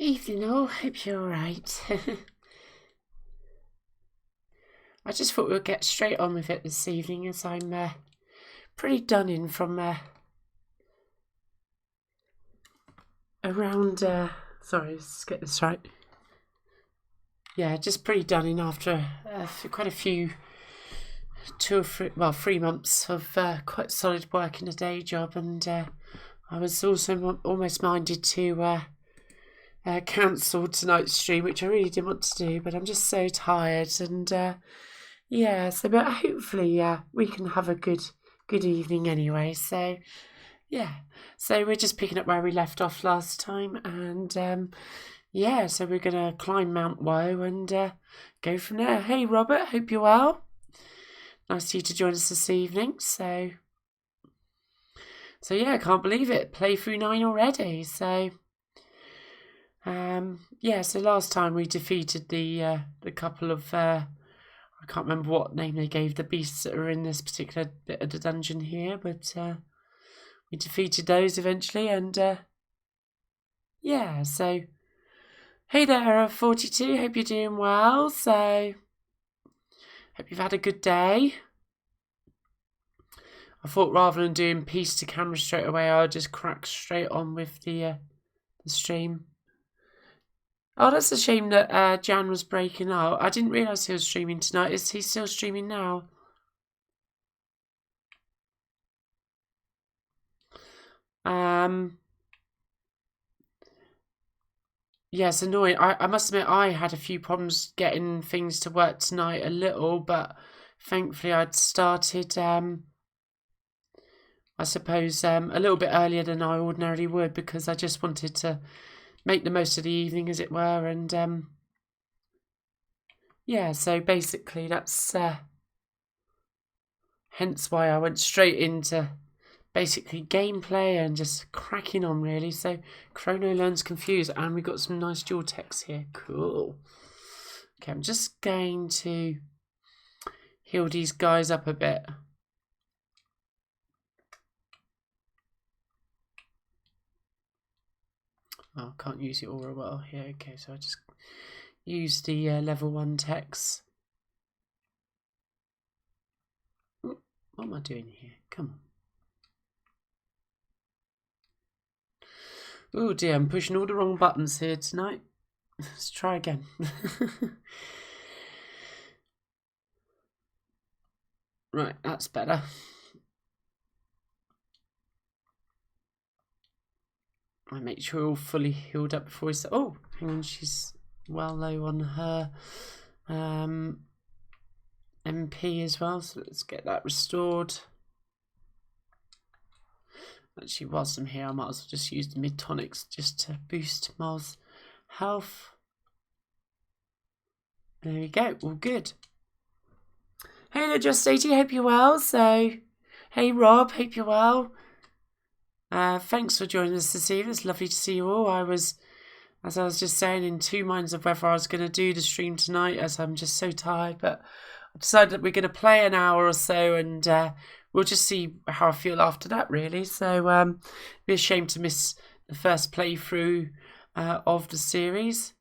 Evening all, hope you're alright. I just thought we'd get straight on with it this evening as I'm pretty done in from around, sorry, let's get this right. Yeah, just pretty done in after quite a few, 3 months of quite solid work in a day job, and I was also almost minded to cancel tonight's stream, which I really didn't want to do, but I'm just so tired, and yeah, so but hopefully we can have a good evening anyway. So yeah, so we're just picking up where we left off last time, and yeah, so we're gonna climb Mount Woe and go from there. Hey Robert, hope you're well. Nice of you to join us this evening. So yeah, I can't believe it. Playthrough 9 already. So yeah, so last time we defeated the couple of I can't remember what name they gave the beasts that are in this particular bit of the dungeon here, but we defeated those eventually, and yeah, so hey there, 42, hope you're doing well. So hope you've had a good day. I thought rather than doing piece to camera straight away, I'll just crack straight on with the stream. Oh, that's a shame that Jan was breaking out. I didn't realise he was streaming tonight. Is he still streaming now? Yes, annoying. I must admit I had a few problems getting things to work tonight a little, but thankfully I'd started, I suppose, a little bit earlier than I ordinarily would, because I just wanted to make the most of the evening, as it were, and yeah, so basically that's hence why I went straight into basically gameplay and just cracking on, really. So Chrono learns confused, and we've got some nice dual text here. Cool. Okay, I'm just going to heal these guys up a bit. Oh, I can't use the aura well here. Okay, so I just use the level 1 text. What am I doing here? Come on. Oh dear, I'm pushing all the wrong buttons here tonight. Let's try again. Right, that's better. I make sure we're all fully healed up before we start. Oh, hang on, she's well low on her MP as well, so let's get that restored. Actually, whilst I'm here, I might as well just use the mid tonics just to boost Miles' health. There we go, all good. Hey there, Just 80, hope you're well. So, hey Rob, hope you're well. Thanks for joining us this evening. It's lovely to see you all. I was, as I was just saying, in two minds of whether I was going to do the stream tonight, as I'm just so tired, but I decided that we're going to play an hour or so, and we'll just see how I feel after that, really. So it'd be a shame to miss the first playthrough of the series.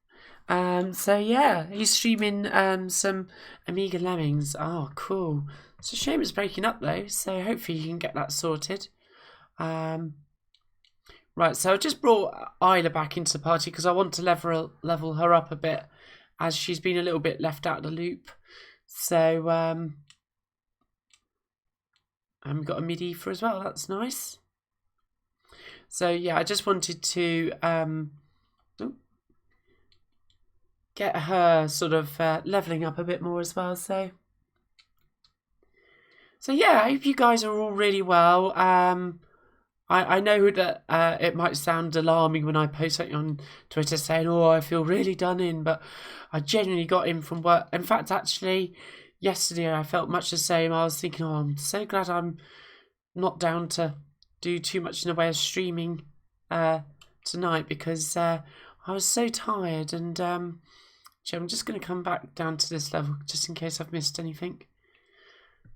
So yeah, he's streaming some Amiga Lemmings. Oh, cool. It's a shame it's breaking up though, so hopefully you can get that sorted. Right, so I just brought Isla back into the party because I want to level her up a bit, as she's been a little bit left out of the loop. So and we've got a mid-ether as well, that's nice. So yeah, I just wanted to get her sort of leveling up a bit more as well. So yeah, I hope you guys are all really well. I know that it might sound alarming when I post something on Twitter saying, oh, I feel really done in, but I genuinely got in from work. In fact, actually, yesterday I felt much the same. I was thinking, oh, I'm so glad I'm not down to do too much in the way of streaming tonight, because I was so tired, and I'm just going to come back down to this level just in case I've missed anything.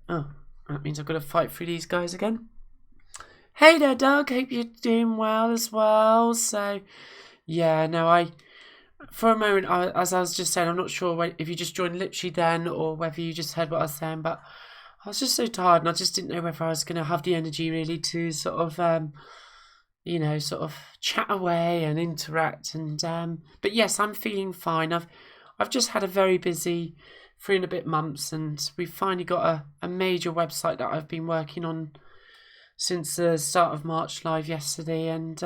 Oh, that means I've got to fight through these guys again. Hey there, Doug. Hope you're doing well as well. So, yeah, no, I For a moment, as I was just saying, I'm not sure if you just joined literally then or whether you just heard what I was saying, but I was just so tired and I just didn't know whether I was going to have the energy really to sort of, sort of chat away and interact. And but yes, I'm feeling fine. I've just had a very busy 3 and a bit months, and we've finally got a major website that I've been working on since the start of March live yesterday, and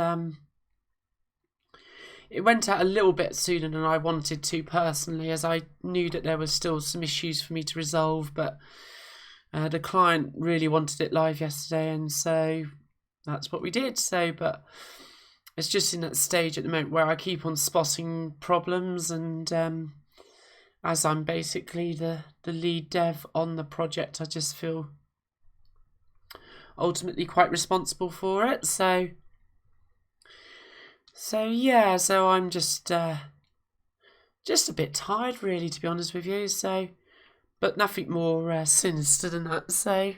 it went out a little bit sooner than I wanted to personally, as I knew that there was still some issues for me to resolve, but the client really wanted it live yesterday, and so that's what we did. So, but it's just in that stage at the moment where I keep on spotting problems, and as I'm basically the lead dev on the project, I just feel ultimately quite responsible for it. So yeah, so I'm just a bit tired, really, to be honest with you. So, but nothing more sinister than that. So,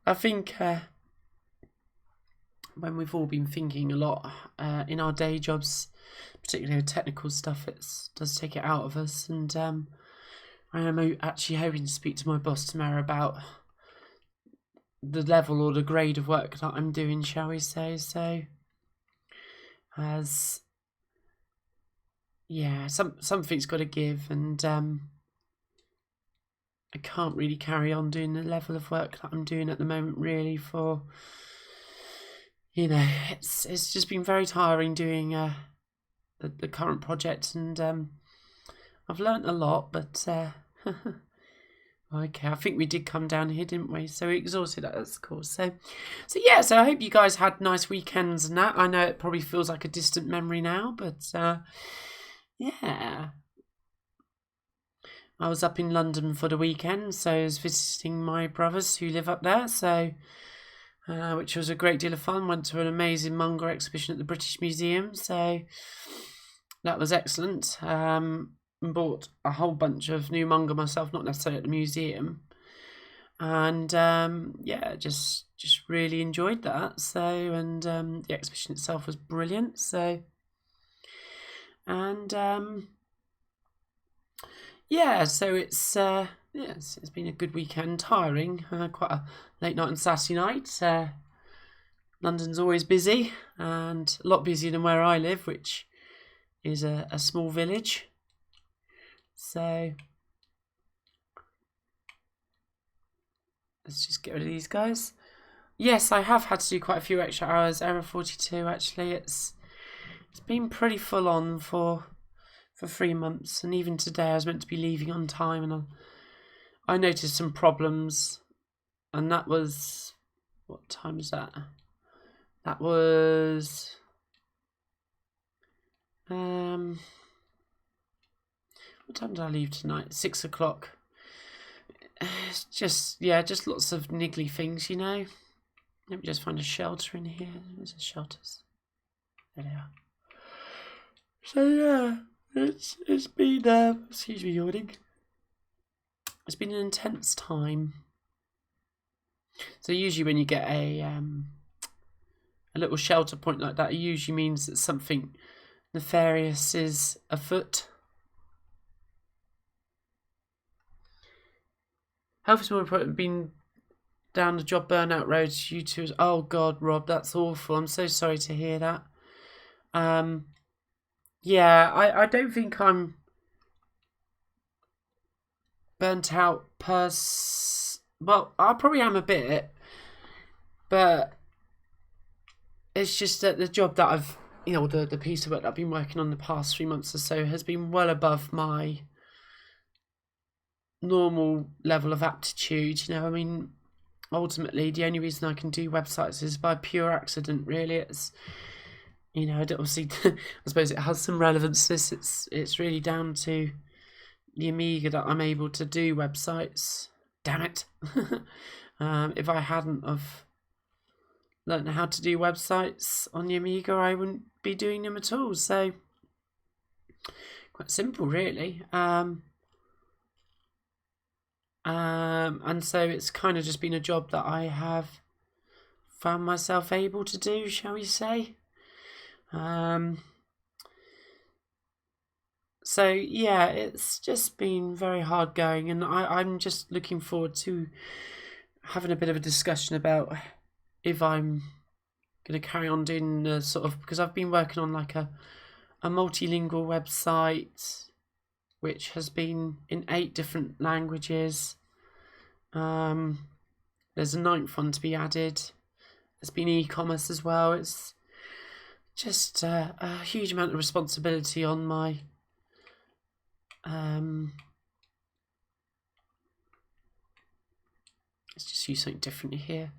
I think when we've all been thinking a lot in our day jobs, particularly with technical stuff, it does take it out of us. And I am actually hoping to speak to my boss tomorrow about the level or the grade of work that I'm doing, shall we say. So, as yeah, something's got to give, and I can't really carry on doing the level of work that I'm doing at the moment, really, for, it's just been very tiring doing the current project, and I've learnt a lot, but okay, I think we did come down here, didn't we? So we exhausted us, of course. So yeah, so I hope you guys had nice weekends and that. I know it probably feels like a distant memory now, but yeah. I was up in London for the weekend, so I was visiting my brothers who live up there, so which was a great deal of fun. Went to an amazing manga exhibition at the British Museum, so that was excellent. Bought a whole bunch of new manga myself, not necessarily at the museum, and yeah, just really enjoyed that. So, and the exhibition itself was brilliant. So, and yeah, so it's it's been a good weekend, tiring, quite a late night on Saturday night. London's always busy, and a lot busier than where I live, which is a small village. So let's just get rid of these guys. Yes, I have had to do quite a few extra hours. Error 42, actually. It's been pretty full on for 3 months, and even today I was meant to be leaving on time, and I noticed some problems, and that was, what time is that? That was what time did I leave tonight? 6 o'clock. It's just lots of niggly things, Let me just find a shelter in here. There's the shelters. There they are. So yeah, it's been excuse me, yawning. It's been an intense time. So usually when you get a little shelter point like that, it usually means that something nefarious is afoot. Health is more important. Been down the job burnout road. You two. Oh God, Rob, that's awful. I'm so sorry to hear that. Yeah, I don't think I'm burnt out well, I probably am a bit, but it's just that the job that I've, the piece of work that I've been working on the past 3 months or so has been well above my normal level of aptitude. I mean, ultimately, the only reason I can do websites is by pure accident, really. It's, obviously, I suppose it has some relevance to this. It's really down to the Amiga that I'm able to do websites. Damn it. If I hadn't have learned how to do websites on the Amiga, I wouldn't be doing them at all. So, quite simple, really. And so it's kind of just been a job that I have found myself able to do, shall we say. So yeah, it's just been very hard going, and I'm just looking forward to having a bit of a discussion about if I'm going to carry on doing sort of, because I've been working on like a multilingual website which has been in 8 different languages. There's a 9th one to be added. There's been e-commerce as well. It's just a huge amount of responsibility on my let's just use something different here.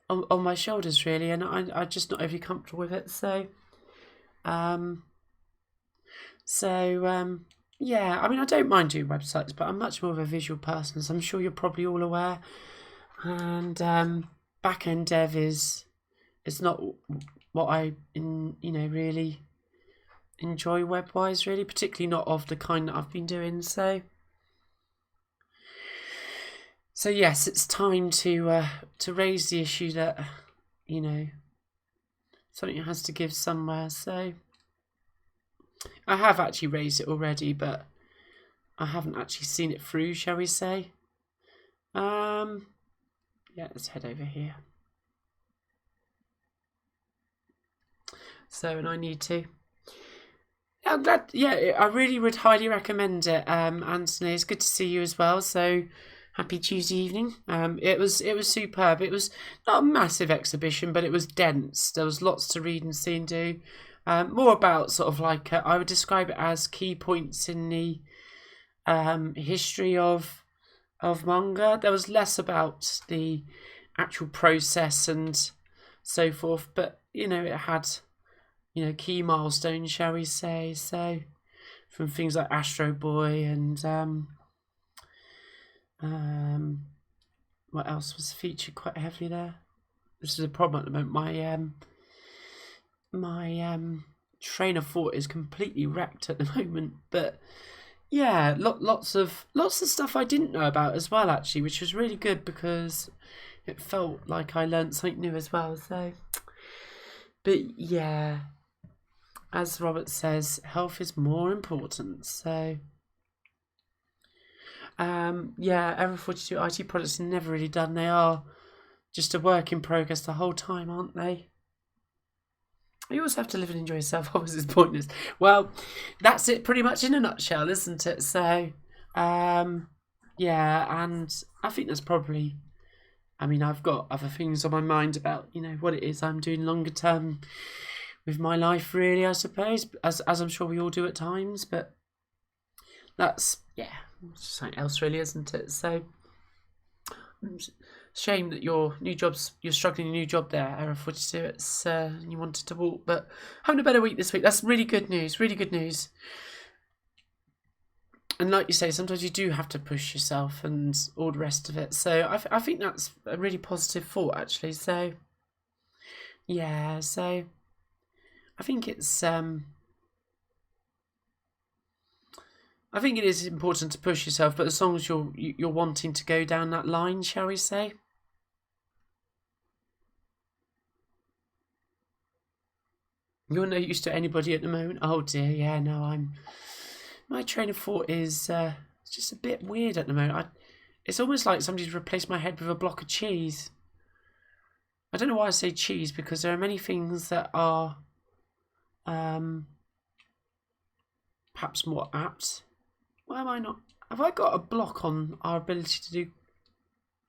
On my shoulders, really, and I'm just not overly comfortable with it. So, yeah, I mean, I don't mind doing websites, but I'm much more of a visual person, as I'm sure you're probably all aware. And back-end dev is not what I really enjoy web-wise, really, particularly not of the kind that I've been doing. So yes, it's time to raise the issue that something has to give somewhere. So I have actually raised it already, but I haven't actually seen it through, shall we say. Yeah, let's head over here. So, and I need to. I'm glad. Yeah, I really would highly recommend it, Anthony. It's good to see you as well. So, happy Tuesday evening. It was superb. It was not a massive exhibition, but it was dense. There was lots to read and see and do. More about sort of like I would describe it as key points in the history of manga. There was less about the actual process and so forth, but it had key milestones, shall we say. So from things like Astro Boy and what else was featured quite heavily there? This is a problem at the moment. My train of thought is completely wrecked at the moment, but yeah, lots of stuff I didn't know about as well, actually, which was really good because it felt like I learnt something new as well. So, but yeah, as Robert says, health is more important. So, yeah, Error 42 IT products are never really done. They are just a work in progress the whole time, aren't they? You also have to live and enjoy yourself. What was his pointless? Well, that's it pretty much in a nutshell, isn't it? So, yeah, and I think that's probably. I mean, I've got other things on my mind about what it is I'm doing longer term with my life, really. I suppose, as I'm sure we all do at times, but that's something else, really, isn't it? So. Shame that you're struggling in a new job there, Error 42. It's you wanted to walk, but having a better week this week. That's really good news. Really good news. And like you say, sometimes you do have to push yourself and all the rest of it. So I think that's a really positive thought, actually. So yeah, so I think it's I think it is important to push yourself, but as long as you're wanting to go down that line, shall we say? You're no use to anybody at the moment. Oh dear, yeah, no, my train of thought is just a bit weird at the moment. It's almost like somebody's replaced my head with a block of cheese. I don't know why I say cheese, because there are many things that are perhaps more apt. Why am I not? Have I got a block on our ability to do?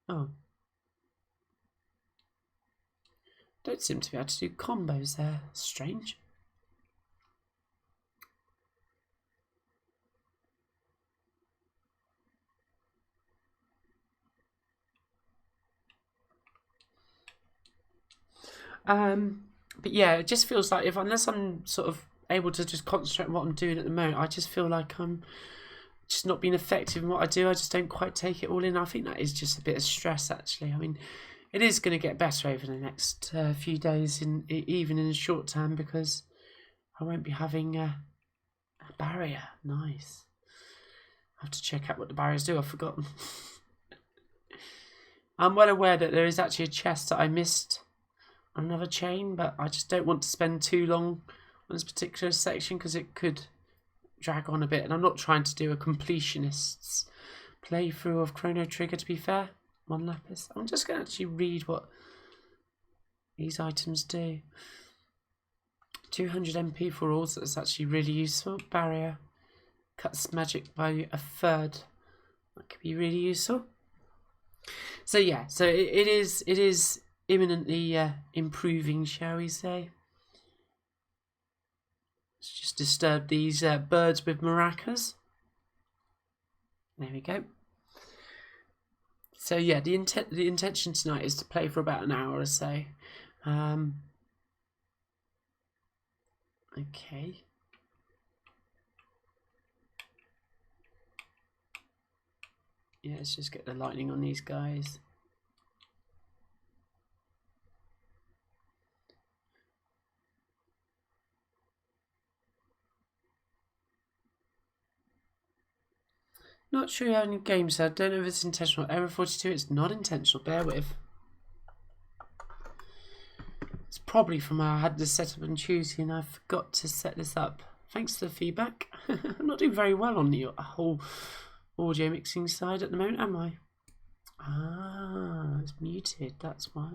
Oh. Don't seem to be able to do combos there. Strange. But yeah, it just feels like unless I'm sort of able to just concentrate on what I'm doing at the moment, I just feel like I'm just not being effective in what I do. I just don't quite take it all in. I think that is just a bit of stress, actually. I mean, it is going to get better over the next few days, even in the short term, because I won't be having a barrier. Nice. I have to check out what the barriers do. I've forgotten. I'm well aware that there is actually a chest that I missed on another chain, but I just don't want to spend too long on this particular section because it could drag on a bit, and I'm not trying to do a completionist's playthrough of Chrono Trigger, to be fair. 1 lapis. I'm just going to actually read what these items do. 200 MP for all, so that's actually really useful. Barrier cuts magic by a third. That could be really useful. So yeah, so it is imminently improving, shall we say. Let's just disturb these birds with maracas. There we go. So yeah, the intention tonight is to play for about an hour or so. Okay. Yeah, let's just get the lightning on these guys. Not sure you have any games, so I don't know if it's intentional. Error 42, it's not intentional, bear with. It's probably from how I had this set up on Tuesday and I forgot to set this up. Thanks for the feedback. I'm not doing very well on the whole audio mixing side at the moment, am I? Ah, it's muted, that's why.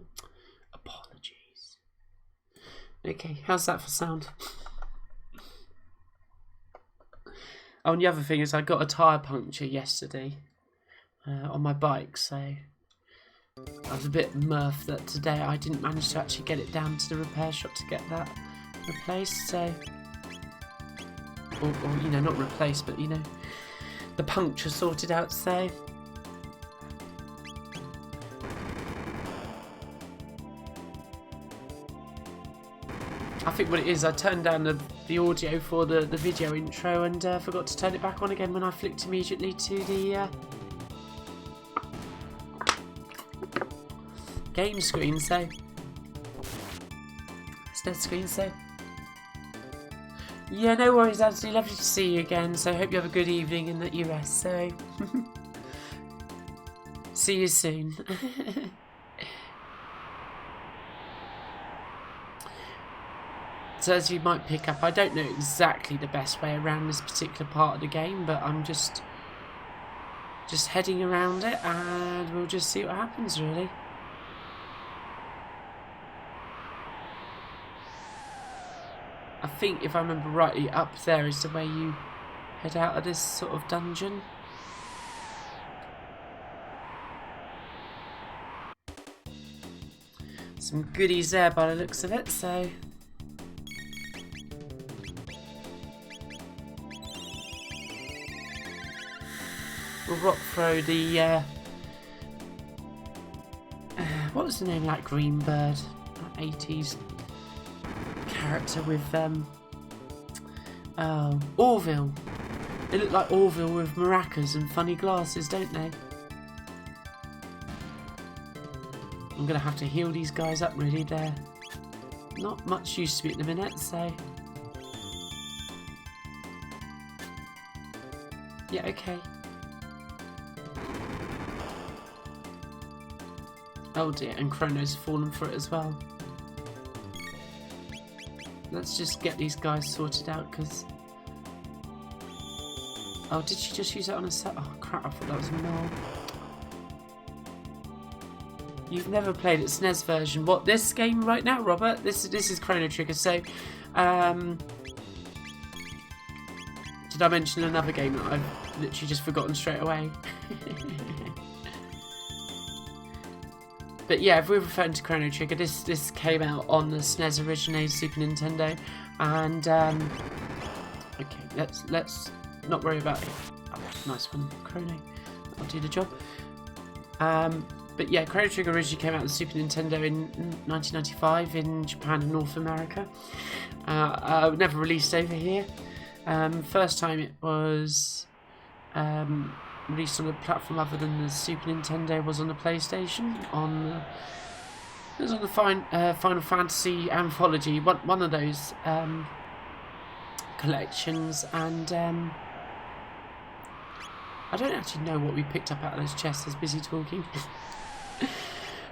Apologies. Okay, how's that for sound? Oh, and the other thing is I got a tyre puncture yesterday on my bike, so I was a bit miffed that today I didn't manage to actually get it down to the repair shop to get that replaced, so... Or you know, not replaced, but, you know, the puncture sorted out, so... I think what it is, I turned down the audio for the video intro and forgot to turn it back on again when I flicked immediately to the game screen, so... SNES screen, so... Yeah, no worries, absolutely lovely to see you again, so I hope you have a good evening and that you rest, so... See you soon. So as you might pick up, I don't know exactly the best way around this particular part of the game, but I'm just heading around it and we'll just see what happens, really. I think, if I remember rightly, up there is the way you head out of this sort of dungeon. Some goodies there by the looks of it, so... We'll rock throw the, what was the name of that green bird? That 80s character with, Orville. They look like Orville with maracas and funny glasses, don't they? I'm going to have to heal these guys up, really. They're not much use to me at the minute, so... Yeah, okay. Oh dear, and Chrono's fallen for it as well. Let's just get these guys sorted out, because... Oh, did she just use that on a set? Oh crap, I thought that was Mel. You've never played it, SNES version. What, this game right now, Robert? This is Chrono Trigger, so... Did I mention another game that I've literally just forgotten straight away? But yeah, if we're referring to Chrono Trigger, this came out on the SNES originally, Super Nintendo, and okay, let's not worry about it. Oh, nice one, Chrono. I'll do the job. But yeah, Chrono Trigger originally came out on the Super Nintendo in 1995 in Japan and North America. Never released over here. First time it was released on a platform other than the Super Nintendo was on the PlayStation. It was on the Final Fantasy Anthology, one of those collections, and I don't actually know what we picked up out of those chests. I was busy talking.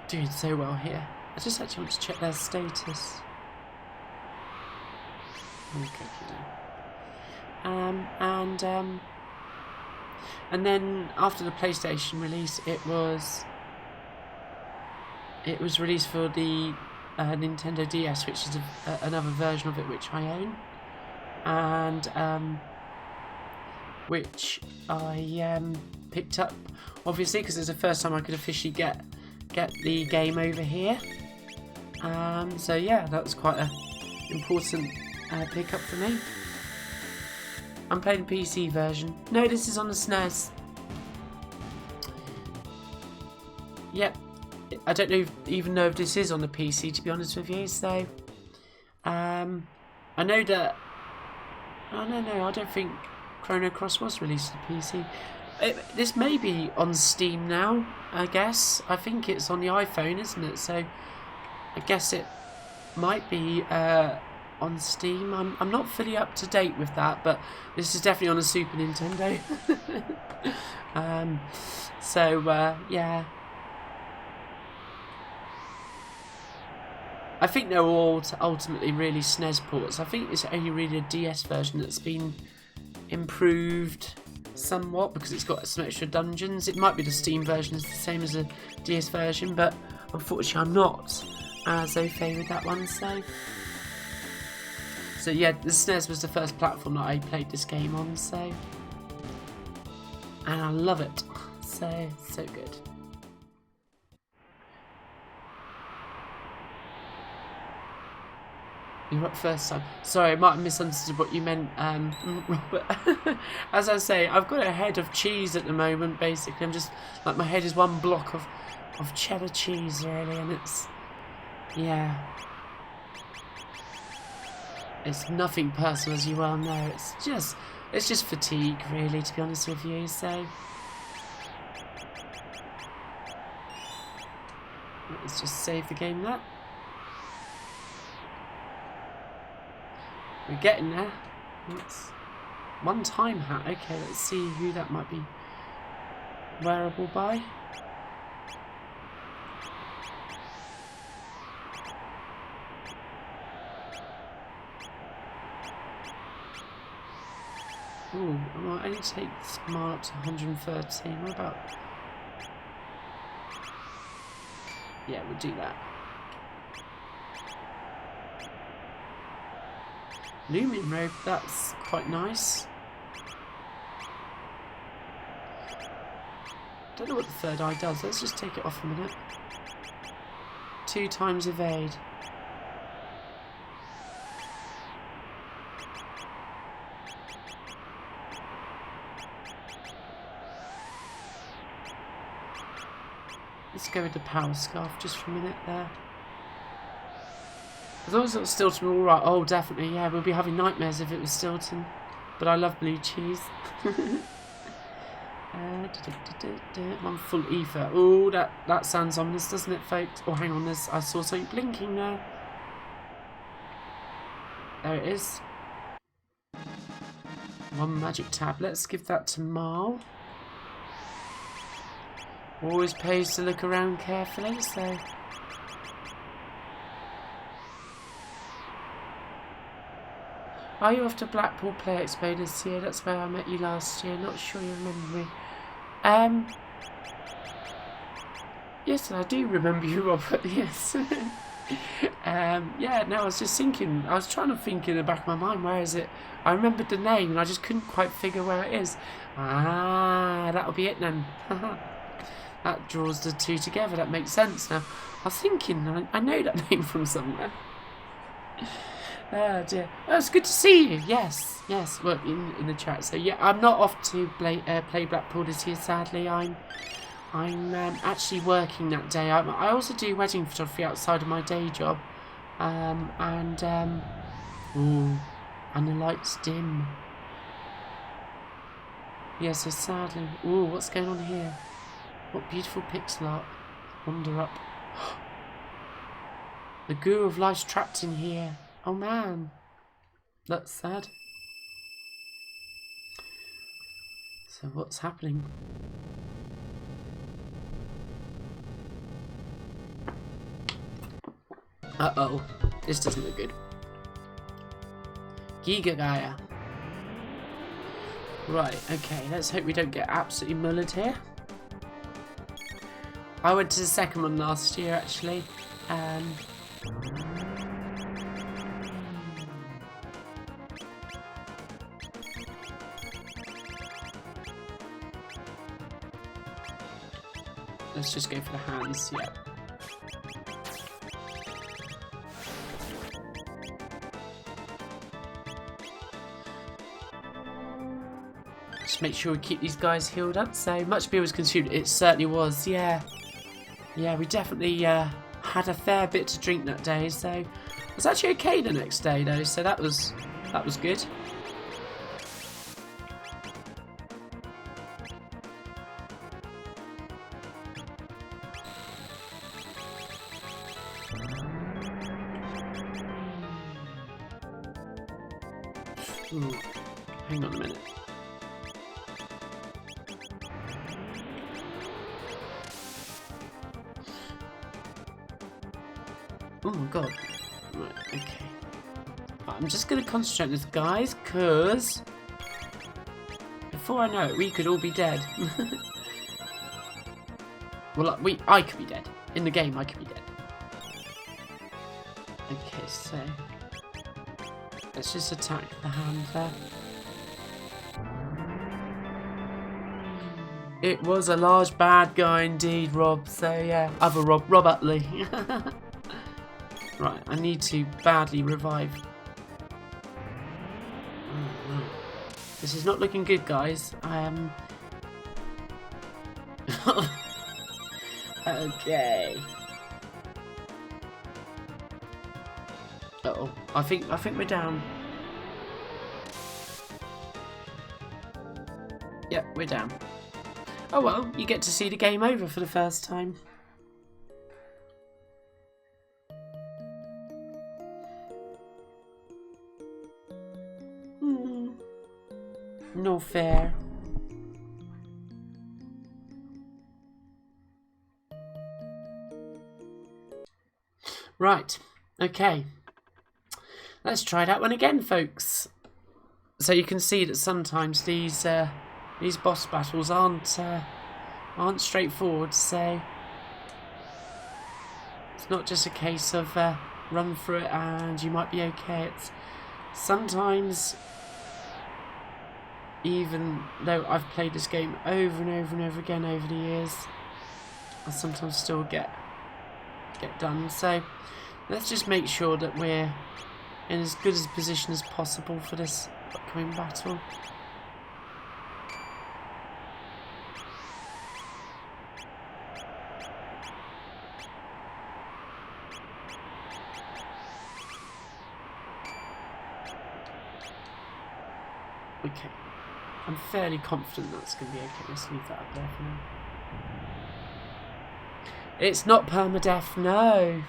Doing so well here. I just actually want to check their status. Okay. and then after the PlayStation release, it was released for the Nintendo DS, which is another version of it which I own, and which I picked up, obviously, because it's the first time I could officially get the game over here. So yeah, that was quite an important pickup for me. I'm playing the PC version. No, this is on the SNES. Yep. I don't even know if this is on the PC, to be honest with you. So, I know that. Oh no, I don't think Chrono Cross was released to the PC. This may be on Steam now. I guess. I think it's on the iPhone, isn't it? So, I guess it might be on Steam. I'm not fully up to date with that, but this is definitely on a Super Nintendo. Yeah. I think they're all ultimately really SNES ports. I think it's only really a DS version that's been improved somewhat because it's got some extra dungeons. It might be the Steam version is the same as the DS version, but unfortunately I'm not as au fait with that one. So yeah, the SNES was the first platform that I played this game on. So, and I love it. So good. You're up first time. Sorry, I might have misunderstood what you meant, Robert. As I say, I've got a head of cheese at the moment, basically. I'm just, like, my head is one block of cheddar cheese, really, and it's, yeah. It's nothing personal, as you well know. It's just fatigue, really, to be honest with you, so. Let's just save the game there. We're getting there. It's one time hat. Okay, let's see who that might be wearable by. Ooh, well, I only take smart to 113. What about? Yeah, we'll do that. Lumen robe, that's quite nice. Don't know what the third eye does. Let's just take it off a minute. 2 times evade. Let's go with the power scarf just for a minute there. As long as it's Stilton, alright. Oh, definitely, yeah. We'll be having nightmares if it was Stilton. But I love blue cheese. One full ether. Oh, that sounds ominous, doesn't it, folks? Oh, hang on. I saw something blinking there. There it is. One magic tab. Let's give that to Marl. Always pays to look around carefully, so... Are you off to Blackpool Play Expo this year? That's where I met you last year. Not sure you remember me. Yes, I do remember you, Robert. Yes. Yeah, no, I was just thinking. I was trying to think in the back of my mind, where is it? I remembered the name, and I just couldn't quite figure where it is. Ah, that'll be it then. That draws the two together. That makes sense now. I was thinking, I know that name from somewhere. Oh dear. Oh, it's good to see you. Yes. Well, in the chat. So yeah, I'm not off to play Blackpool this year. Sadly, I'm actually working that day. I also do wedding photography outside of my day job. And the lights dim. Yeah. So sadly, what's going on here? What beautiful pixel art. Wander up. The goo of life's trapped in here. Oh man, that's sad. So what's happening? Uh-oh, this doesn't look good. Giga Gaia. Right, okay, let's hope we don't get absolutely mullered here. I went to the second one last year, actually. Let's just go for the hands, yeah. Just make sure we keep these guys healed up. So much beer was consumed. It certainly was, yeah. Yeah, we definitely had a fair bit to drink that day. So it was actually okay the next day though. So that was good. Ooh, hang on a minute. Oh my god. Right, okay. I'm just going to concentrate on this, guys, because before I know it, we could all be dead. Well, I could be dead. In the game, I could be dead. Okay, so let's just attack the hand there. It was a large bad guy indeed, Rob. So yeah, other Rob Utley. Right, I need to badly revive. This is not looking good, guys. Okay. Uh-oh. I think we're down. Yep, we're down. Oh well, you get to see the game over for the first time. No fair. Right, okay. Let's try that one again, folks. So you can see that sometimes these boss battles aren't straightforward. So it's not just a case of run through it and you might be okay. It's sometimes, even though I've played this game over and over and over again over the years, I sometimes still get done. So let's just make sure that we're in as good a position as possible for this upcoming battle. Okay, I'm fairly confident that's going to be okay. Let's leave that up there for now. It's not permadeath, no.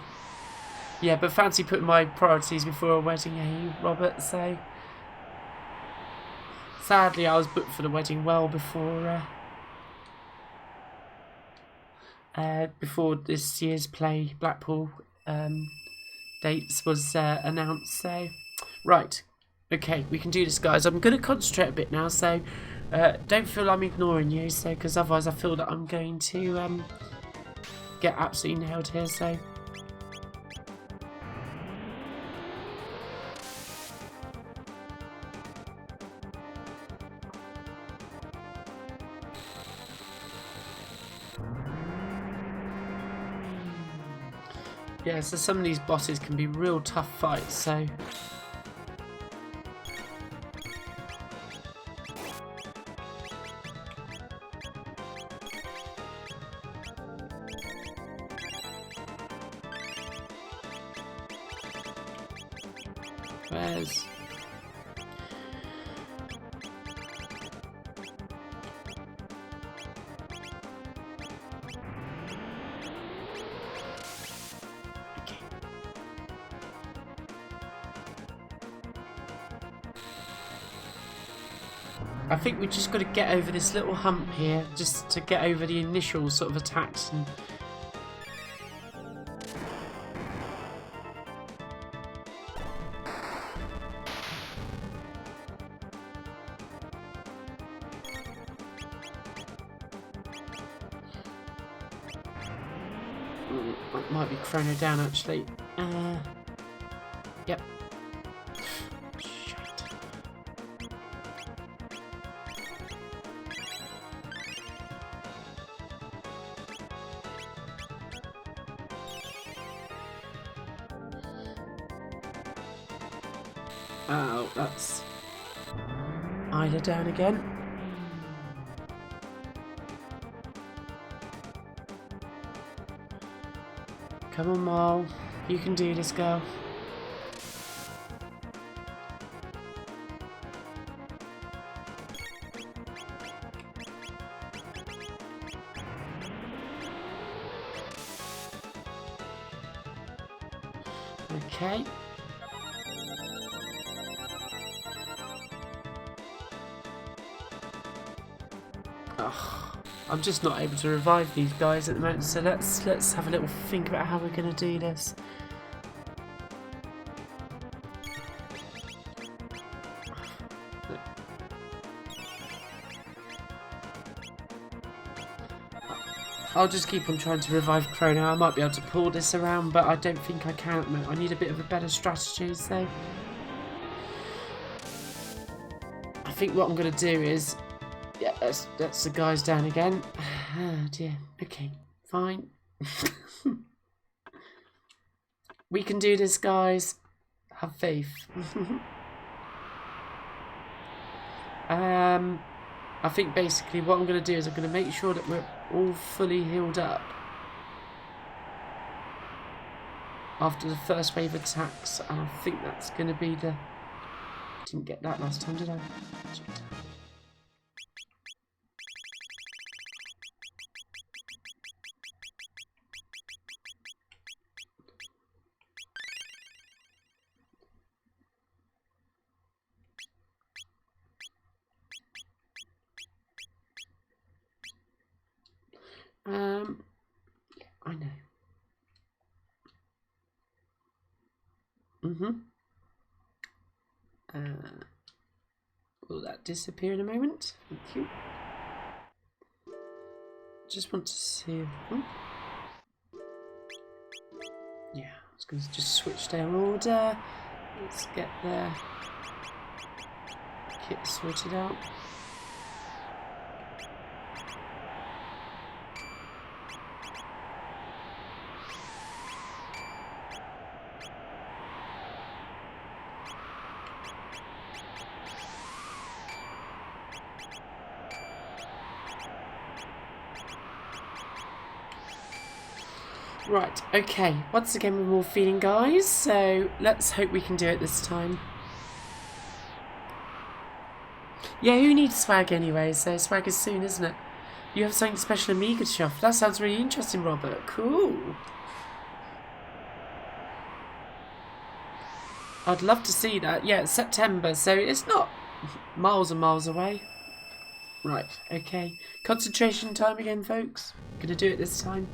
Yeah, but fancy putting my priorities before a wedding, eh, Robert? So sadly, I was booked for the wedding well before this year's play Blackpool dates was announced. So right, okay, we can do this, guys. I'm going to concentrate a bit now, so don't feel I'm ignoring you, so because otherwise I feel that I'm going to get absolutely nailed here. So yeah, so some of these bosses can be real tough fights, so where's I think we just got to get over this little hump here, just to get over the initial sort of attacks. And That might be Chrono down actually. Yep. Shite. Oh, that's Isla down again. Come on, Mal. You can do this, girl. Okay. I'm just not able to revive these guys at the moment, so let's have a little think about how we're going to do this. I'll just keep on trying to revive Chrono. I might be able to pull this around, but I don't think I can at the moment. I need a bit of a better strategy, so I think what I'm going to do is, yeah, that's the guys down again. Oh dear. Okay, fine. We can do this, guys. Have faith. I think basically what I'm going to do is I'm going to make sure that we're all fully healed up after the first wave of attacks, and I think that's going to be the... Didn't get that last time, did I? Yeah, I know. Will that disappear in a moment? Thank you. Just want to see. Yeah, I was going to just switch their order. Let's get their kit sorted out. Right, okay, once again we're all feeling, guys, so let's hope we can do it this time. Yeah, who needs swag anyway, so swag is soon, isn't it? You have something special Amiga to show off. That sounds really interesting, Robert. Cool. I'd love to see that. Yeah, it's September, so it's not miles and miles away. Right, okay. Concentration time again, folks. Gonna do it this time.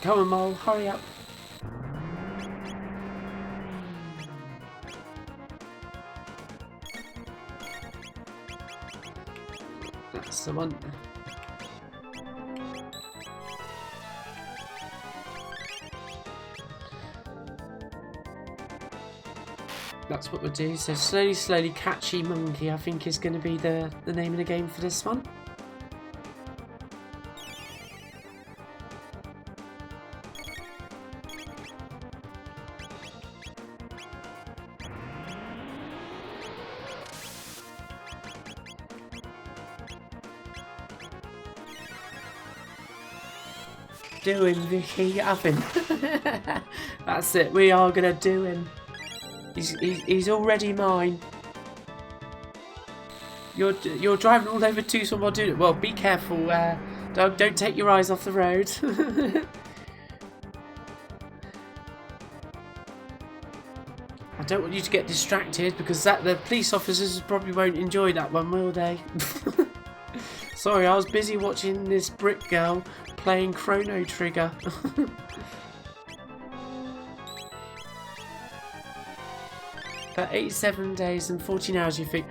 Come on, Mole, hurry up. That's the one. That's what we'll do. So slowly catchy monkey, I think, is going to be the name of the game for this one. Do him, Vicky, have him. That's it, we are gonna do him. He's already mine. You're driving all over Tucson while doing it. Well, be careful, Doug, don't take your eyes off the road. I don't want you to get distracted, because the police officers probably won't enjoy that one, will they? Sorry, I was busy watching this brick girl playing Chrono Trigger. About 87 days and 14 hours, you think?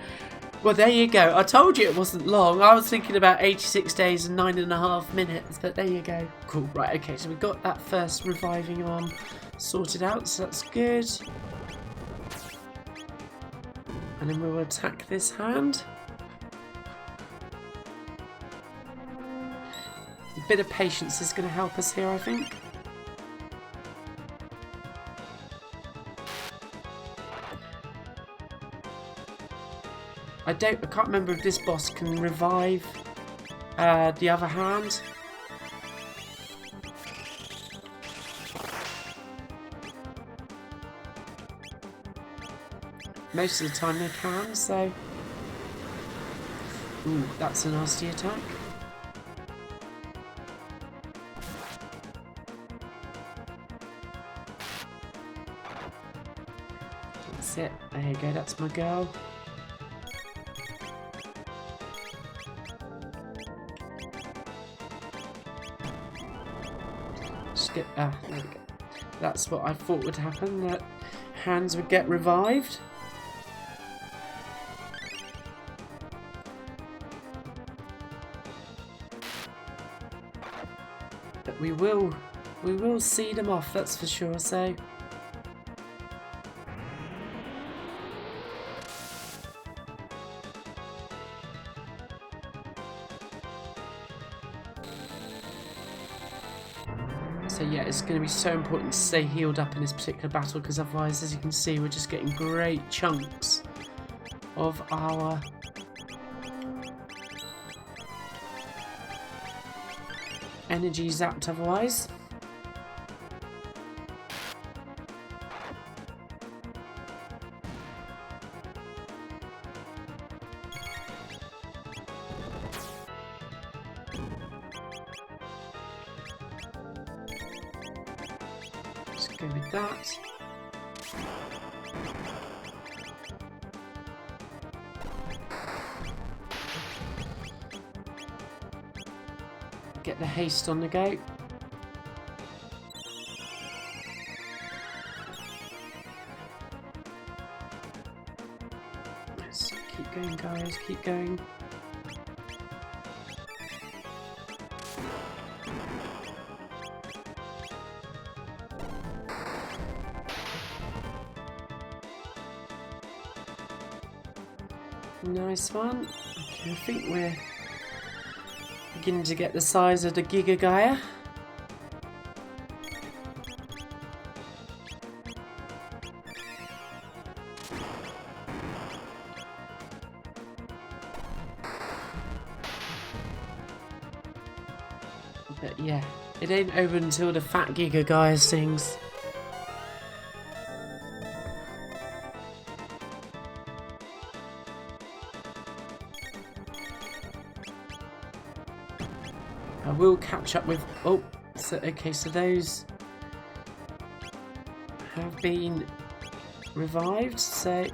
Well, there you go. I told you it wasn't long. I was thinking about 86 days and 9.5 minutes, but there you go. Cool. Right, okay, so we got that first reviving arm sorted out, so that's good. And then we'll attack this hand. A bit of patience is going to help us here, I think. I can't remember if this boss can revive the other hand. Most of the time they can, so... Ooh, that's a nasty attack. That's it. There you go, that's my girl. There we go. That's what I thought would happen, that hands would get revived. But we will see them off, that's for sure, so... So yeah, it's going to be so important to stay healed up in this particular battle, because otherwise, as you can see, we're just getting great chunks of our energy zapped otherwise. Go with that. Get the haste on the go. Let's keep going, guys, keep going. Nice one. Okay, I think we're beginning to get the size of the Giga Gaia. But yeah, it ain't over until the fat Giga Gaia sings. I will catch up with... Oh, so, okay, so those have been revived, so...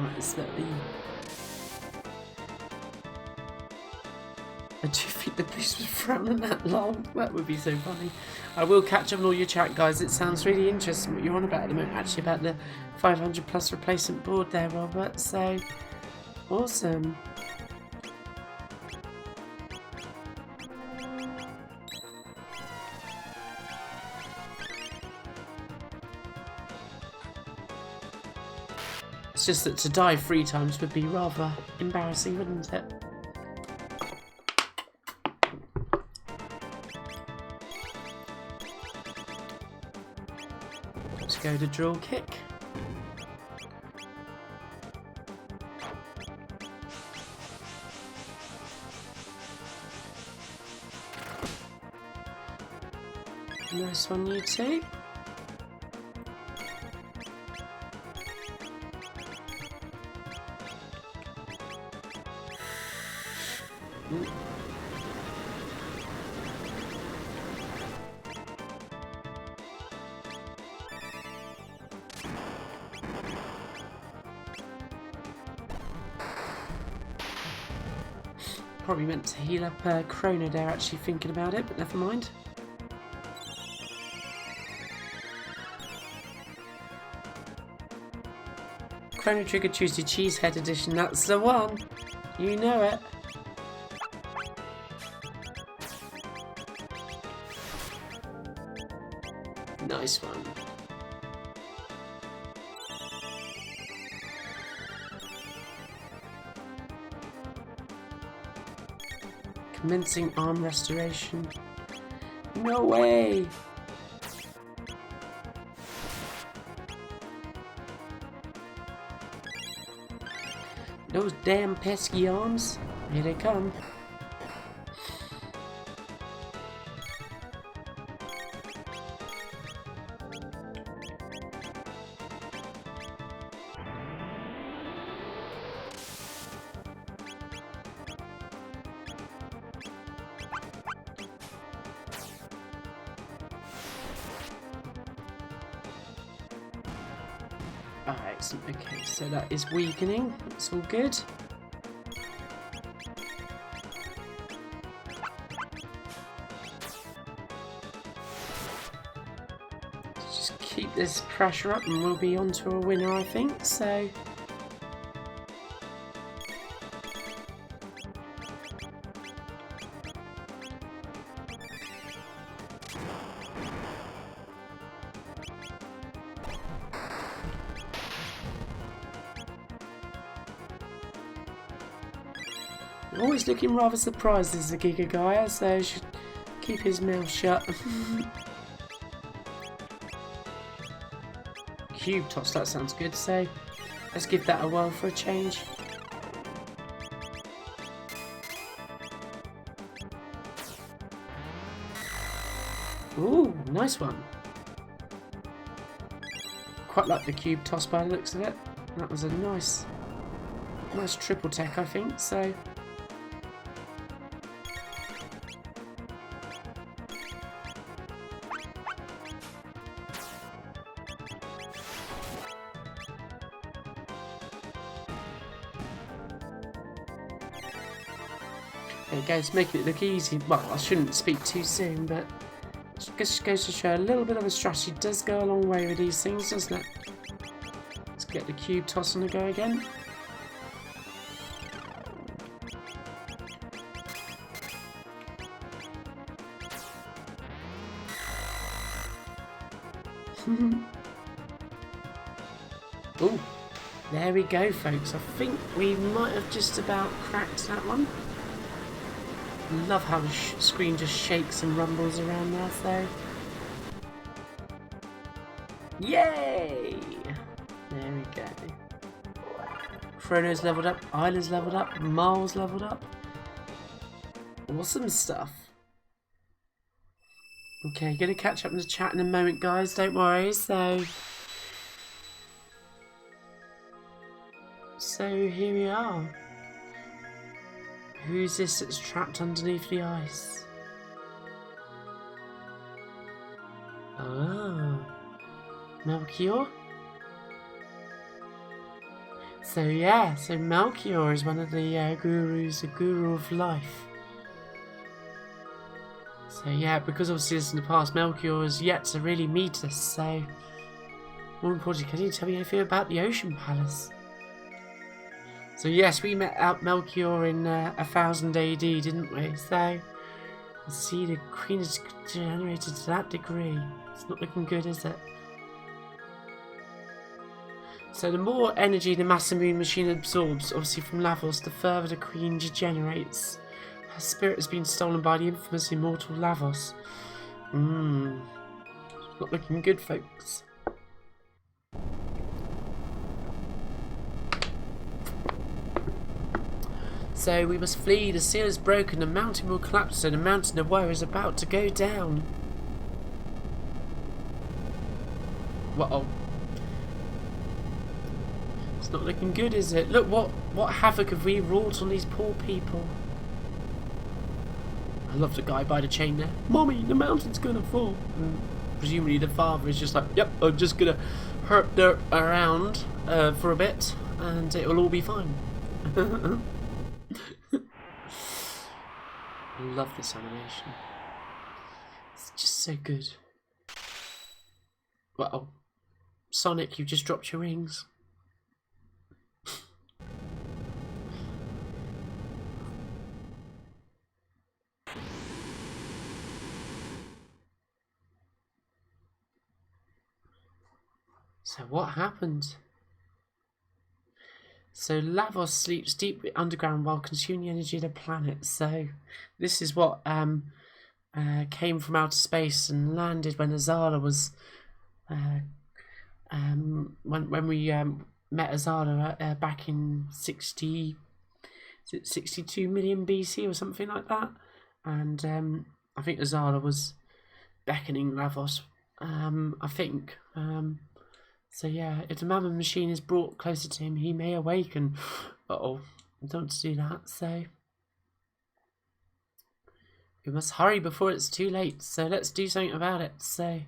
Right, so I do think the boost was running that long. That would be so funny. I will catch up on all your chat, guys. It sounds really interesting what you're on about at the moment. Actually, about the 500 plus replacement board there, Robert. So, awesome. It's just that to die 3 times would be rather embarrassing, wouldn't it? Go to drill kick. Nice one, you two. probably meant to heal up Chrono there, actually thinking about it, but never mind. Chrono Trigger Tuesday Cheesehead Edition, that's the one! You know it. Nice one. Commencing arm restoration. No way! Those damn pesky arms. Here they come. Excellent. Okay, so that is weakening. That's all good. Just keep this pressure up and we'll be on to a winner, I think. So always looking rather surprised as a Giga Gaia, so should keep his mouth shut. Cube toss, that sounds good, so let's give that a whirl for a change. Ooh, nice one. Quite like the cube toss by the looks of it. That was a nice triple tech, I think, so. There you go, it's making it look easy. Well, I shouldn't speak too soon, but it just goes to show a little bit of a strategy does go a long way with these things, doesn't it? Let's get the cube toss on the go again. Ooh, there we go, folks. I think we might have just about cracked that one. Love how the screen just shakes and rumbles around there, so. Yay! There we go. Chrono's leveled up, Isla's leveled up, Miles leveled up. Awesome stuff. Okay, gonna catch up in the chat in a moment, guys, don't worry, so here we are. Who's this that's trapped underneath the ice? Oh, Melchior? So yeah, so Melchior is one of the gurus, the guru of life. So yeah, because obviously this in the past, Melchior has yet to really meet us, so more importantly, can you tell me anything about the Ocean Palace? So yes, we met out Melchior in 1000 AD, didn't we? So, see, the Queen is degenerated to that degree. It's not looking good, is it? So the more energy the Master Moon machine absorbs, obviously from Lavos, the further the Queen degenerates. Her spirit has been stolen by the infamous immortal Lavos. Not looking good, folks. So we must flee, the seal is broken, the mountain will collapse, and the mountain of woe is about to go down. Uh-oh. It's not looking good, is it? Look, what havoc have we wrought on these poor people. I love the guy by the chain there. Mommy, the mountain's gonna fall. And presumably the father is just like, yep, I'm just gonna hurt dirt around for a bit, and it will all be fine. I love this animation. It's just so good. Well, Sonic, you just dropped your rings. So what happened? So Lavos sleeps deep underground while consuming energy of the planet. So this is what came from outer space and landed when Azala was when we met Azala back in 62 million BC or something like that, and I think Azala was beckoning Lavos. I think. So yeah, if the Mammon machine is brought closer to him, he may awaken. Uh-oh, I don't want to do that, so... We must hurry before it's too late, so let's do something about it, so...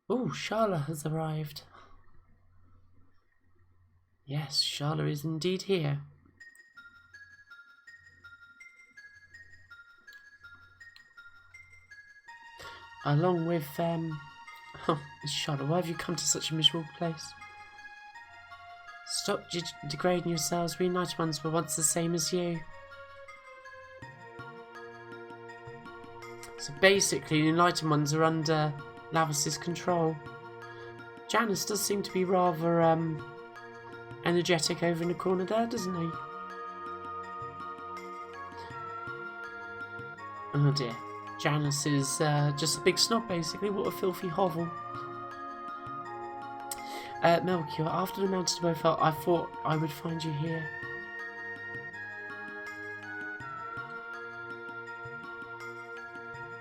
Oh, Sharla has arrived. Yes, Sharla is indeed here. Along with, Oh, Sharla, why have you come to such a miserable place? Stop degrading yourselves. We United Ones were once the same as you. So basically, the United Ones are under Lavos' control. Janus does seem to be rather energetic over in the corner there, doesn't he? Oh dear. Janus is just a big snob, basically. What a filthy hovel. Melchior, after the mountain bow fell, I thought I would find you here.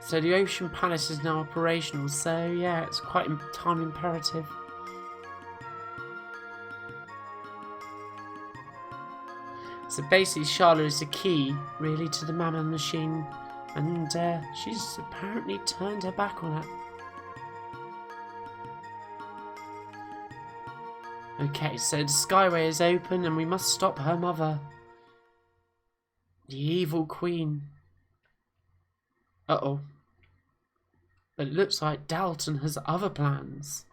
So the Ocean Palace is now operational, so yeah, it's quite time imperative. So basically Sharla is the key, really, to the Mammon machine, and she's apparently turned her back on it. Okay, so the Skyway is open and we must stop her mother. The evil queen. Uh-oh. But it looks like Dalton has other plans.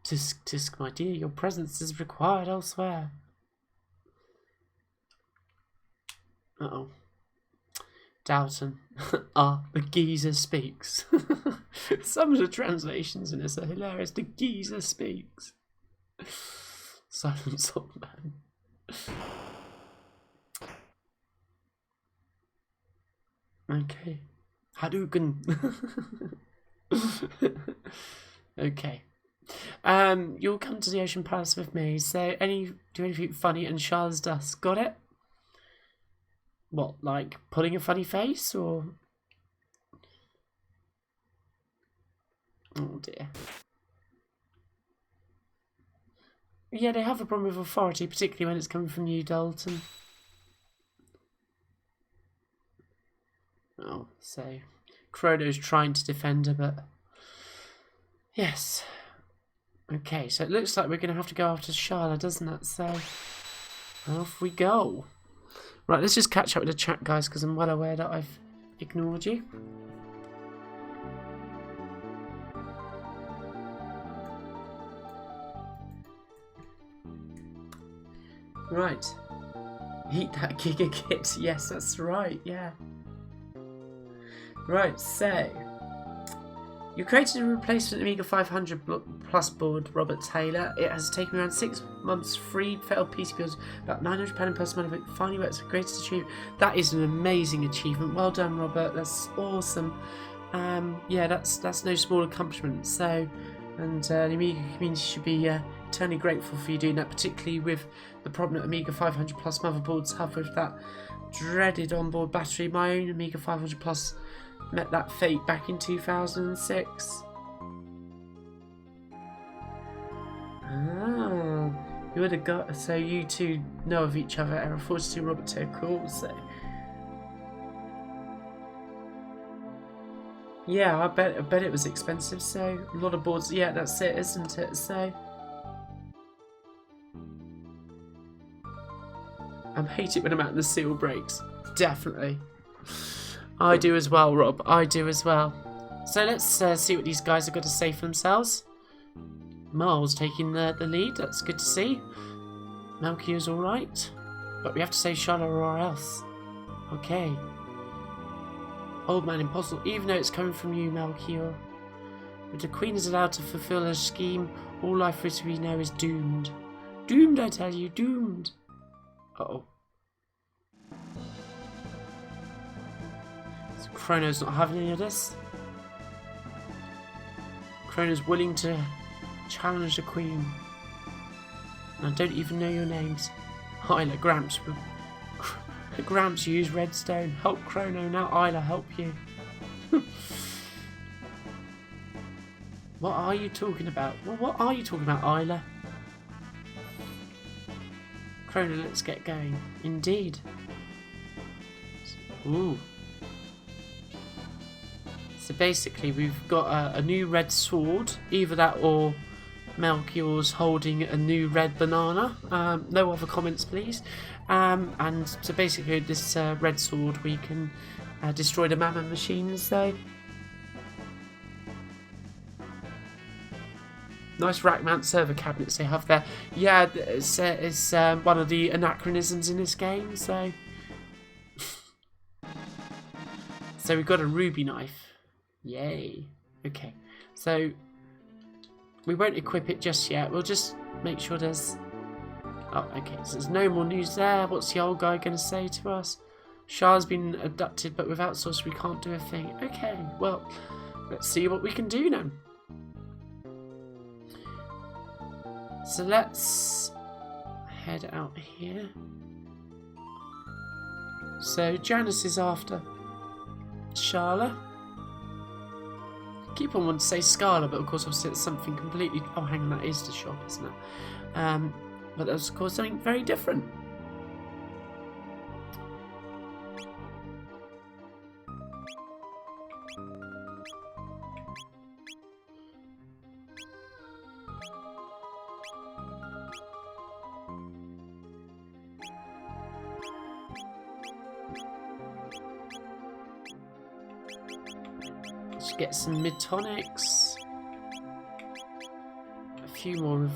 Tisk, my dear, your presence is required elsewhere. Uh-oh. Dalton. The geezer speaks. Some of the translations in this are hilarious. The geezer speaks. Silence old man. Okay. Hadouken. Okay. You'll come to the Ocean Palace with me. So do anything funny and Charles Dust. Got it? What, like putting a funny face or? Oh dear. Yeah, they have a problem with authority, particularly when it's coming from you, Dalton. Oh, so Chrono's trying to defend her, but yes. Okay, so it looks like we're going to have to go after Sharla, doesn't it? So off we go. Right, let's just catch up with the chat, guys, because I'm well aware that I've ignored you. Right. Eat that Giga Kit. Yes, that's right, yeah. Right, so you created a replacement Amiga 500 Plus board, Robert Taylor. It has taken around 6 months, free failed PC builds, about £900 in personal benefit. Finally works the greatest achievement. That is an amazing achievement. Well done, Robert. That's awesome. Yeah, that's no small accomplishment. So, and the Amiga community should be eternally grateful for you doing that, particularly with the problem that Amiga 500 Plus motherboards have with that dreaded onboard battery. My own Amiga 500 Plus met that fate back in 2006. Ah, you would have got. So you two know of each other. Error 42, Robert Taylor. Cool. So yeah, I bet it was expensive. So a lot of boards. Yeah, that's it, isn't it? So I hate it when I'm out and the seal breaks. Definitely. I do as well, Rob. I do as well. So let's see what these guys have got to say for themselves. Miles taking the lead. That's good to see. Melchior's alright. But we have to save Charlotte or else. Okay. Old man impossible. Even though it's coming from you, Melchior. If the Queen is allowed to fulfill her scheme, all life as we know is doomed. Doomed, I tell you. Doomed. Uh-oh. So Chrono's not having any of this. Chrono's willing to challenge the Queen. And I don't even know your names. Isla, Gramps. Gramps use redstone. Help Chrono. Now Isla, help you. What are you talking about? Well, what are you talking about, Isla? Chrono, let's get going. Indeed. Ooh. So basically we've got a new red sword. Either that or Melchior's holding a new red banana. No other comments, please. And so basically this red sword we can destroy the mammoth machines, so... Nice rack mount server cabinets they have there. Yeah, it's one of the anachronisms in this game, so... So we've got a ruby knife. Yay. Okay, so... We won't equip it just yet. We'll just make sure there's... Oh, okay, so there's no more news there. What's the old guy going to say to us? Shah's been abducted, but without sorcery we can't do a thing. Okay, well, let's see what we can do now. So let's head out here. So Janice is after Charla. Keep on wanting to say Scala, but of course obviously it's something completely... Oh, hang on, that is the shop, isn't it? But that's of course something very different. Let's get some mid-tonics. A few more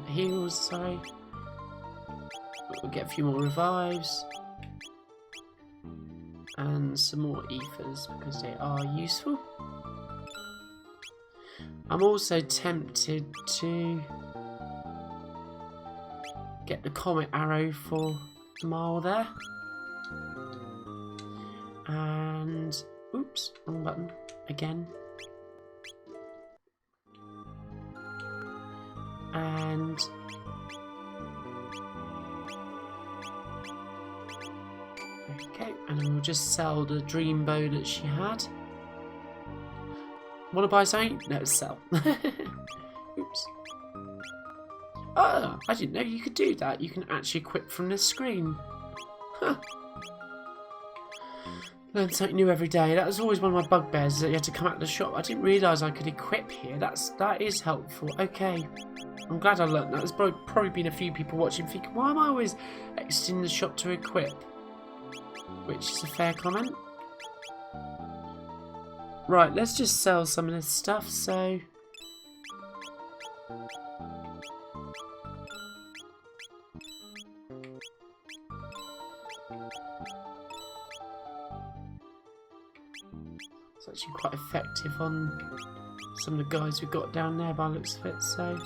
heals, sorry. We'll get a few more revives. And some more ethers because they are useful. I'm also tempted to get the comet arrow for Mal there. And oops, wrong button again. And okay, and then we'll just sell the dream bow that she had. Want to buy something? No, sell. Oops. Oh, I didn't know you could do that. You can actually equip from this screen. Huh. Learn something new every day. That was always one of my bugbears, that you had to come out of the shop. I didn't realise I could equip here. That is helpful. Okay. I'm glad I learned that. There's probably been a few people watching thinking, why am I always exiting the shop to equip? Which is a fair comment. Right, let's just sell some of this stuff, so... It's actually quite effective on some of the guys we've got down there by the looks of it, so...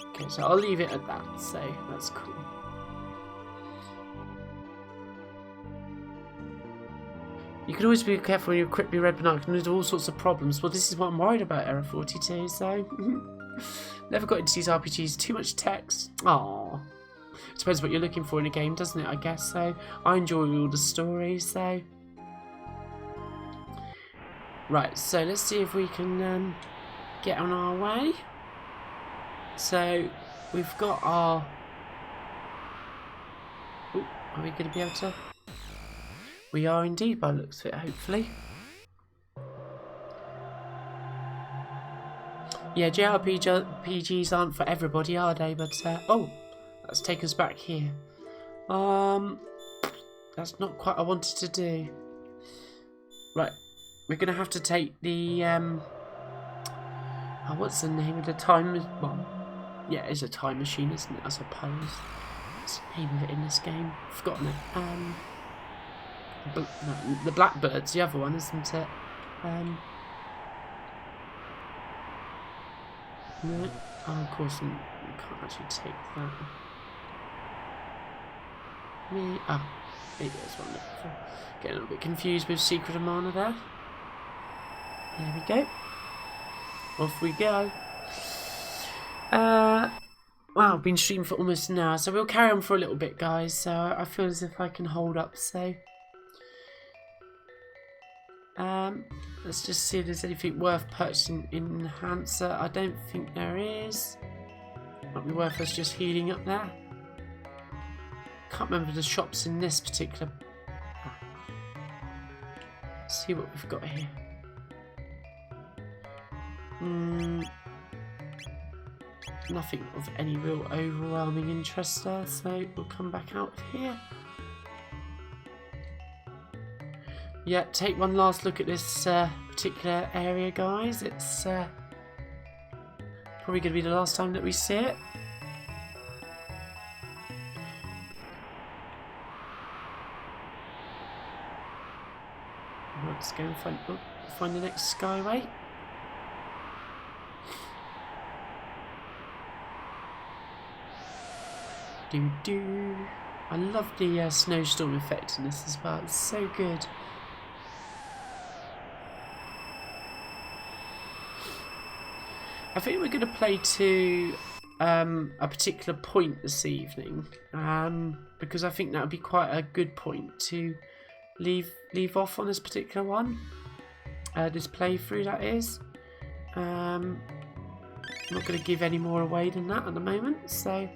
Okay, so I'll leave it at that, so that's cool. You can always be careful when you equip your red banana, because there's all sorts of problems. Well, this is what I'm worried about, Error 42, so... Never got into these RPGs, too much text. Aww. It depends what you're looking for in a game, doesn't it, I guess, so... I enjoy all the stories, so... Right, so let's see if we can get on our way. So, we've got our... Ooh, are we going to be able to... We are indeed, by the looks of it, hopefully. Yeah, JRPGs aren't for everybody, are they? But, oh, let's take us back here. That's not quite what I wanted to do. Right, we're gonna have to take the oh, what's the name of the time? Well, yeah, it's a time machine, isn't it? I suppose. What's the name of it in this game? I've forgotten it. No, the Blackbird's the other one, isn't it? No. Oh, of course, we can't actually take that. Maybe there's one there. Getting a little bit confused with Secret of Mana there. There we go. Off we go. Wow, I've been streaming for almost an hour, so we'll carry on for a little bit, guys. So I feel as if I can hold up. So let's just see if there's anything worth purchasing in Enhancer. I don't think there is. Might be worth us just healing up there. Can't remember the shops in this particular. Let's see what we've got here. Nothing of any real overwhelming interest there, so we'll come back out here. Yeah, take one last look at this particular area, guys. It's probably going to be the last time that we see it. Let's go and find the next skyway. Do. I love the snowstorm effect in this as well. It's so good. I think we're going to play to a particular point this evening, because I think that would be quite a good point to leave off on this particular one. This playthrough, that is. I'm not going to give any more away than that at the moment, so.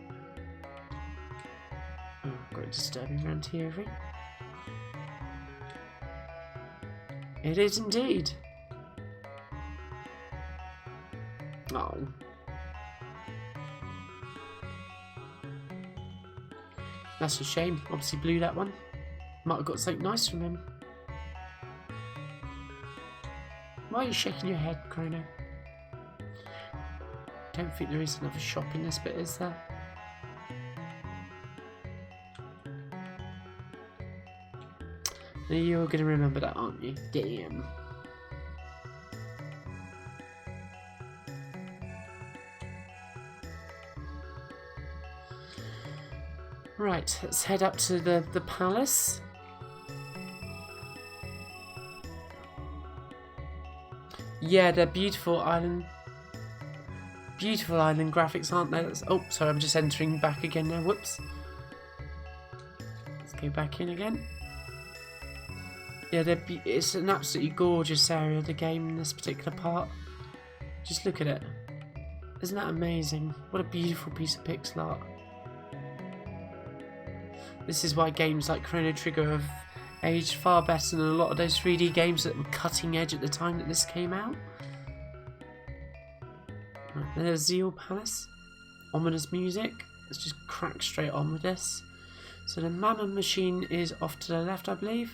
Oh, quite disturbing around here, I think. It is indeed. Oh. That's a shame. Obviously blew that one. Might have got something nice from him. Why are you shaking your head, Chrono? Don't think there is another shop in this bit, is there? You're going to remember that, aren't you? Damn. Right, let's head up to the palace. Yeah, they're beautiful island graphics, aren't they? Oh, sorry, I'm just entering back again now. Whoops. Let's go back in again. Yeah, it's an absolutely gorgeous area of the game in this particular part. Just look at it. Isn't that amazing? What a beautiful piece of pixel art. This is why games like Chrono Trigger have aged far better than a lot of those 3D games that were cutting edge at the time that this came out. Right, there's Zeal Palace. Ominous music. Let's just crack straight on with this. So the Mammon machine is off to the left, I believe.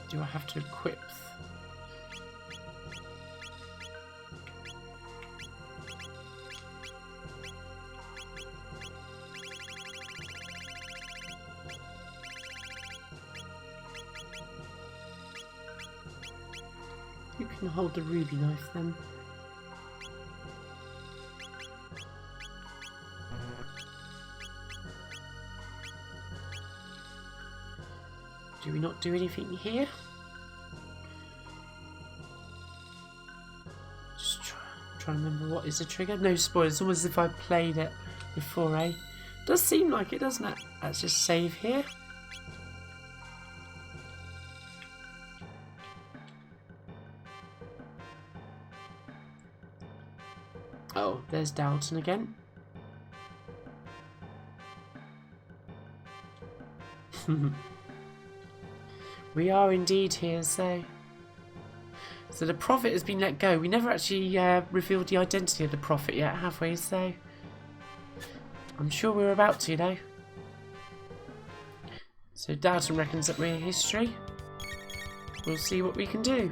Do I have to equip? You can hold the ruby knife then. Do we not do anything here? Just try to remember what is the trigger. No spoilers, almost as if I played it before, eh? Does seem like it, doesn't it? Let's just save here. Oh, there's Dalton again. We are indeed here, so the prophet has been let go. We never actually revealed the identity of the prophet yet, have we? So I'm sure we're about to, though. So Dalton reckons that we're history. We'll see what we can do.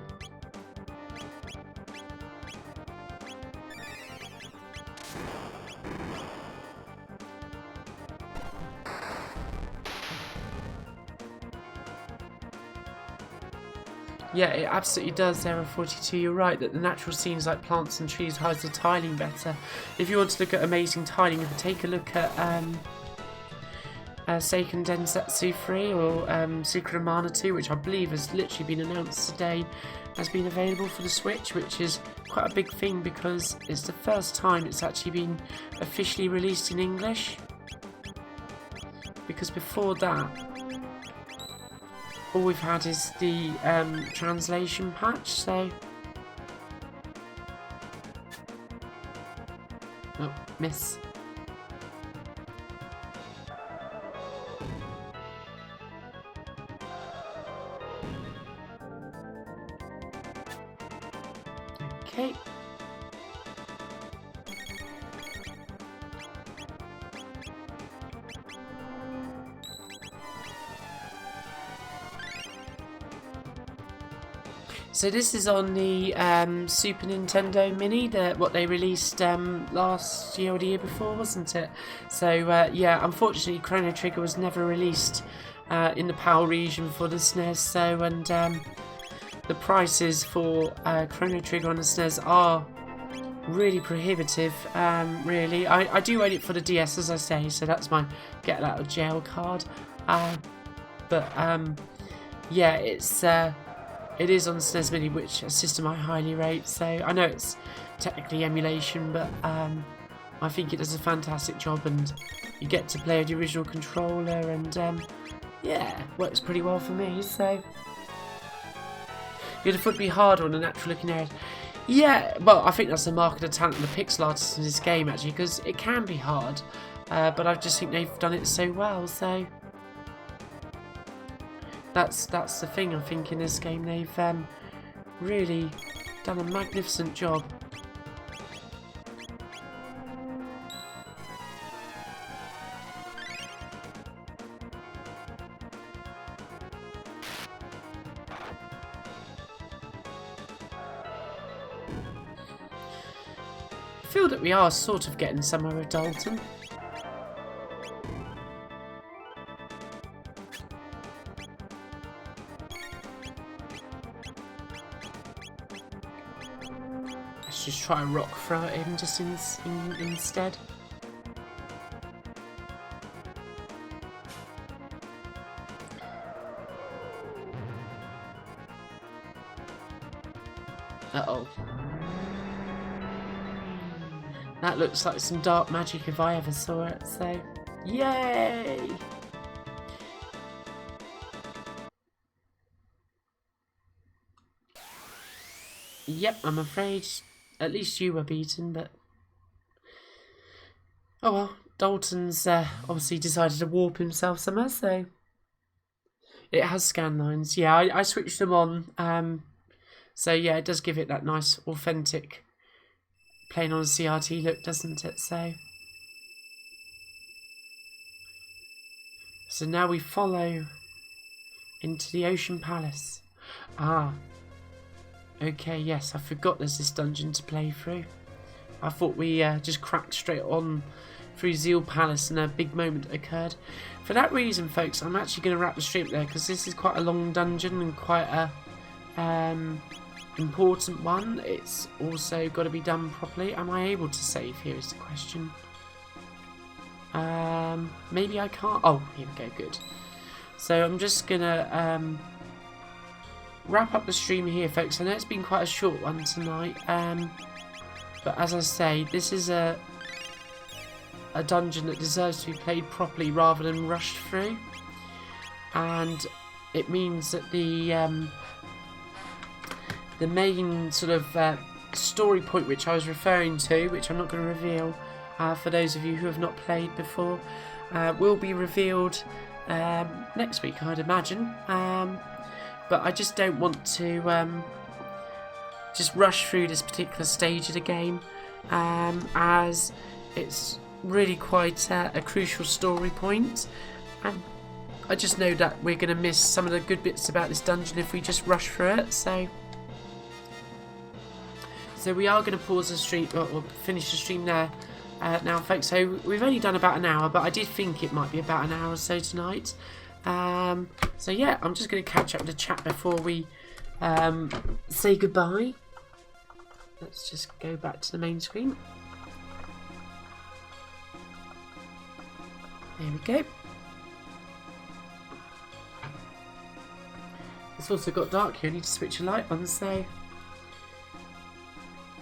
Yeah, it absolutely does, Error 42. You're right that the natural scenes like plants and trees hide the tiling better. If you want to look at amazing tiling, if you take a look at Seiken Densetsu 3 or Secret of Mana 2, which I believe has literally been announced today, has been available for the Switch, which is quite a big thing because it's the first time it's actually been officially released in English. Because before that, all we've had is the translation patch, so... Oh, miss. Okay. So this is on the Super Nintendo Mini, what they released last year or the year before, wasn't it? So yeah, unfortunately Chrono Trigger was never released in the PAL region for the SNES, so and the prices for Chrono Trigger on the SNES are really prohibitive, really. I do own it for the DS, as I say, so that's my get out of jail card. But yeah, it is on the SNES Mini, which a system I highly rate, so I know it's technically emulation, but I think it does a fantastic job, and you get to play with the original controller, and yeah, works pretty well for me, so... You'd have to be harder on a natural looking area. Yeah, well, I think that's the mark of the talent of the pixel artists in this game, actually, because it can be hard, but I just think they've done it so well, so... That's the thing, I think, in this game. They've really done a magnificent job. I feel that we are sort of getting somewhere with Dalton. Just try and rock throw at him just instead. Uh-oh. That looks like some dark magic if I ever saw it, so... Yay! Yep, I'm afraid... At least you were beaten, but... Oh well, Dalton's obviously decided to warp himself somewhere, so... It has scan lines. Yeah, I switched them on. So yeah, it does give it that nice, authentic, playing on a CRT look, doesn't it? So now we follow into the Ocean Palace. Ah. Okay, yes, I forgot there's this dungeon to play through. I thought we just cracked straight on through Zeal Palace and a big moment occurred. For that reason, folks, I'm actually going to wrap the stream there because this is quite a long dungeon and quite a important one. It's also got to be done properly. Am I able to save here is the question. Maybe I can't. Oh, here we go, good. So I'm just going to... wrap up the stream here, folks. I know it's been quite a short one tonight, but as I say, this is a dungeon that deserves to be played properly rather than rushed through, and it means that the main sort of story point which I was referring to, which I'm not going to reveal for those of you who have not played before, will be revealed next week, I'd imagine. but I just don't want to just rush through this particular stage of the game, as it's really quite a crucial story point, and I just know that we're going to miss some of the good bits about this dungeon if we just rush through it. So we are going to pause the stream, or finish the stream there now, folks. So we've only done about an hour, but I did think it might be about an hour or so tonight. So yeah, I'm just going to catch up with the chat before we say goodbye. Let's just go back to the main screen. There we go. It's also got dark here. I need to switch a light on, so...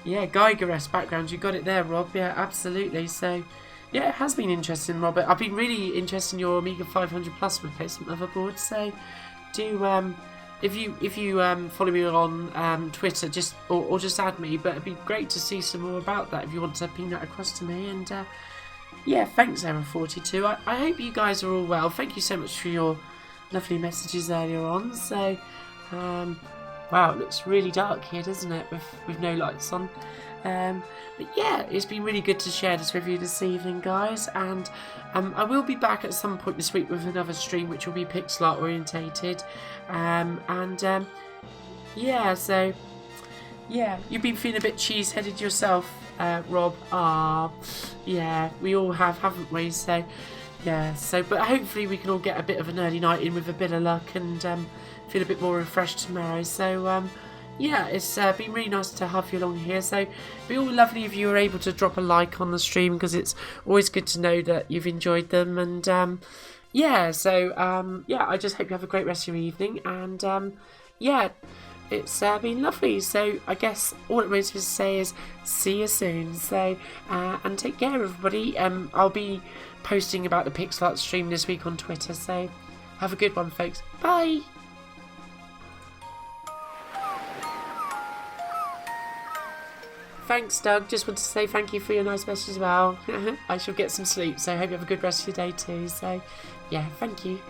Yeah, Geiger-esque background. You got it there, Rob. Yeah, absolutely. So, yeah, it has been interesting, Robert. I've been really interested in your Amiga 500 Plus replacement motherboard. So, do if you follow me on Twitter, just or just add me. But it'd be great to see some more about that if you want to ping that across to me. And yeah, thanks, Error42. I hope you guys are all well. Thank you so much for your lovely messages earlier on. So, wow, it looks really dark here, doesn't it, with no lights on. But yeah, it's been really good to share this with you this evening, guys. And I will be back at some point this week with another stream, which will be pixel art orientated. Yeah, so yeah, you've been feeling a bit cheese-headed yourself, Rob. Yeah, we all have, haven't we? So yeah, but hopefully we can all get a bit of an early night in with a bit of luck and feel a bit more refreshed tomorrow. So yeah, it's been really nice to have you along here. So it'd be all lovely if you were able to drop a like on the stream, because it's always good to know that you've enjoyed them. And yeah, so yeah, I just hope you have a great rest of your evening. And yeah, it's been lovely. So I guess all it remains for us to say is see you soon. So and take care, everybody. I'll be posting about the pixel art stream this week on Twitter. So have a good one, folks. Bye. Thanks, Doug. Just want to say thank you for your nice message as well. I shall get some sleep, so I hope you have a good rest of your day too. So, yeah, thank you.